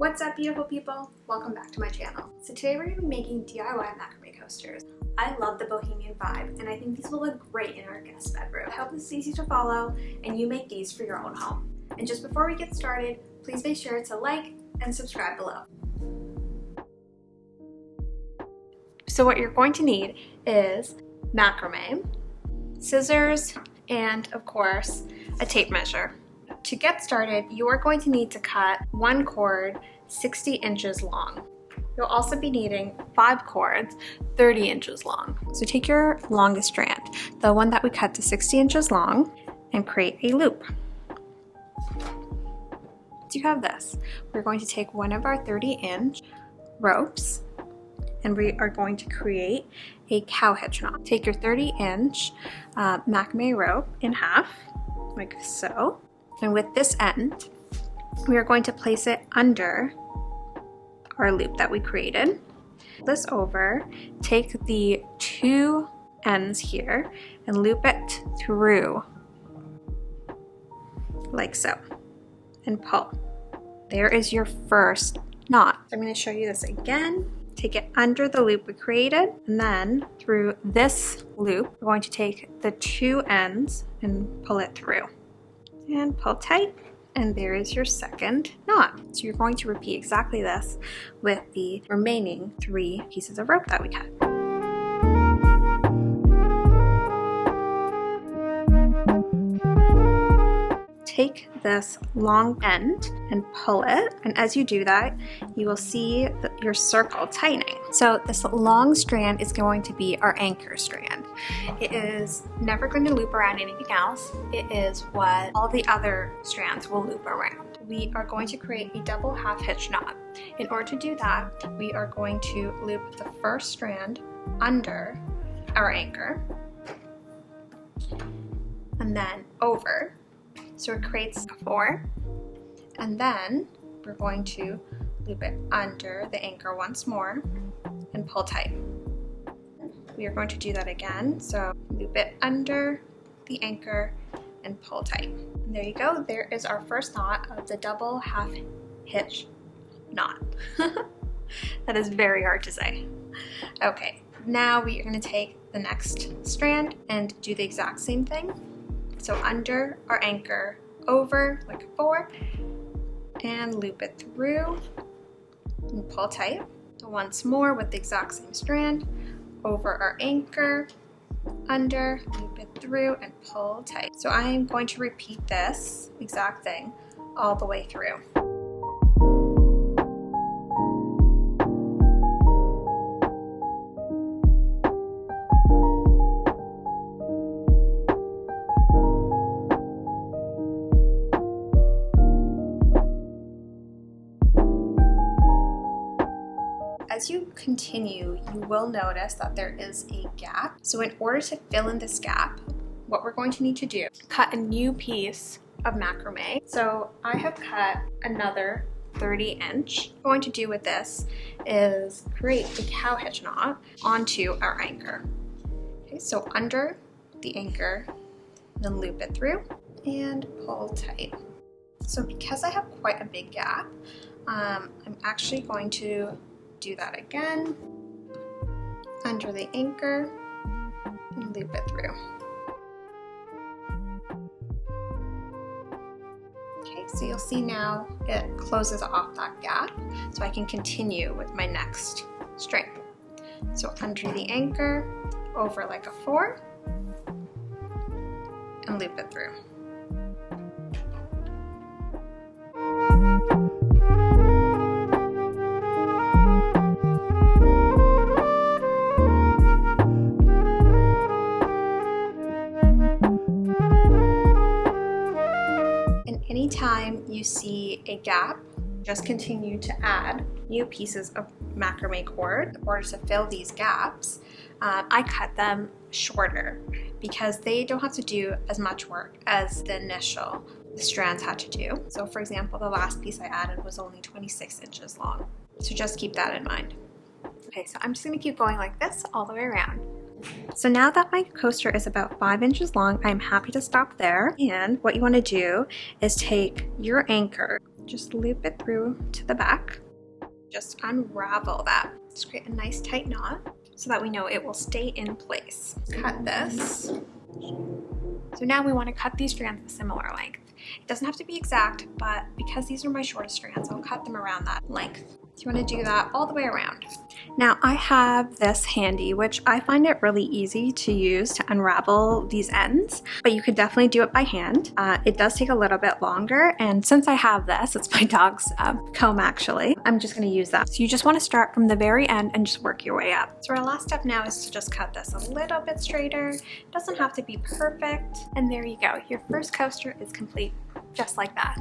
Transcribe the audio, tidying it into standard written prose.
What's up, beautiful people? Welcome back to my channel. So today we're going to be making DIY macrame coasters. I love the bohemian vibe and I think these will look great in our guest bedroom. I hope this is easy to follow and you make these for your own home. And just before we get started, please make sure to like and subscribe below. So what you're going to need is macrame, scissors, and of course a tape measure. To get started, you are going to need to cut one cord 60 inches long. You'll also be needing 5 cords 30 inches long. So take your longest strand, the one that we cut to 60 inches long, and create a loop. So you have this. We're going to take one of our 30-inch ropes and we are going to create a cow hitch knot. Take your 30-inch macrame rope in half, like so. And with this end, we are going to place it under our loop that we created. This over, take the 2 ends here and loop it through like so and pull. There is your first knot. I'm going to show you this again. Take it under the loop we created and then through this loop, we're going to take the 2 ends and pull it through. And pull tight, and there is your second knot. So you're going to repeat exactly this with the remaining 3 pieces of rope that we cut. Take this long end and pull it, and as you do that, you will see your circle tightening. So this long strand is going to be our anchor strand. It is never going to loop around anything else. It is what all the other strands will loop around. We are going to create a double half hitch knot. In order to do that, we are going to loop the first strand under our anchor and then over. So it creates a 4, and then we're going to loop it under the anchor once more and pull tight. We are going to do that again, so loop it under the anchor and pull tight. And there you go, there is our first knot of the double half hitch knot. That is very hard to say. Okay, now we are going to take the next strand and do the exact same thing. So under our anchor, over like a 4, and loop it through and pull tight. Once more with the exact same strand, over our anchor, under, loop it through, and pull tight. So I am going to repeat this exact thing all the way through. As you continue, you will notice that there is a gap. So in order to fill in this gap, what we're going to need to do, cut a new piece of macrame. So I have cut another 30-inch. What I'm going to do with this is create a cow hitch knot onto our anchor. Okay, so under the anchor, then loop it through and pull tight. So because I have quite a big gap, I'm actually going to do that again, under the anchor, and loop it through. Okay, so you'll see now it closes off that gap, so I can continue with my next string. So under the anchor, over like a 4, and loop it through. Anytime you see a gap, just continue to add new pieces of macrame cord. In order to fill these gaps, I cut them shorter because they don't have to do as much work as the initial strands had to do. So for example, the last piece I added was only 26 inches long. So just keep that in mind. Okay, so I'm just gonna keep going like this all the way around. So now that my coaster is about 5 inches long, I'm happy to stop there. And what you want to do is take your anchor just loop it through to the back. Just unravel that. Just create a nice tight knot so that we know it will stay in place. Cut this. So now we want to cut these strands a similar length. It doesn't have to be exact, but because these are my shortest strands, I'll cut them around that length. So you want to do that all the way around. Now I have this handy, which I find it really easy to use to unravel these ends, but you could definitely do it by hand. It does take a little bit longer, and since I have this, it's my dog's comb actually, I'm just going to use that. So you just want to start from the very end and just work your way up. So our last step now is to just cut this a little bit straighter. It doesn't have to be perfect. And there you go. Your first coaster is complete, just like that.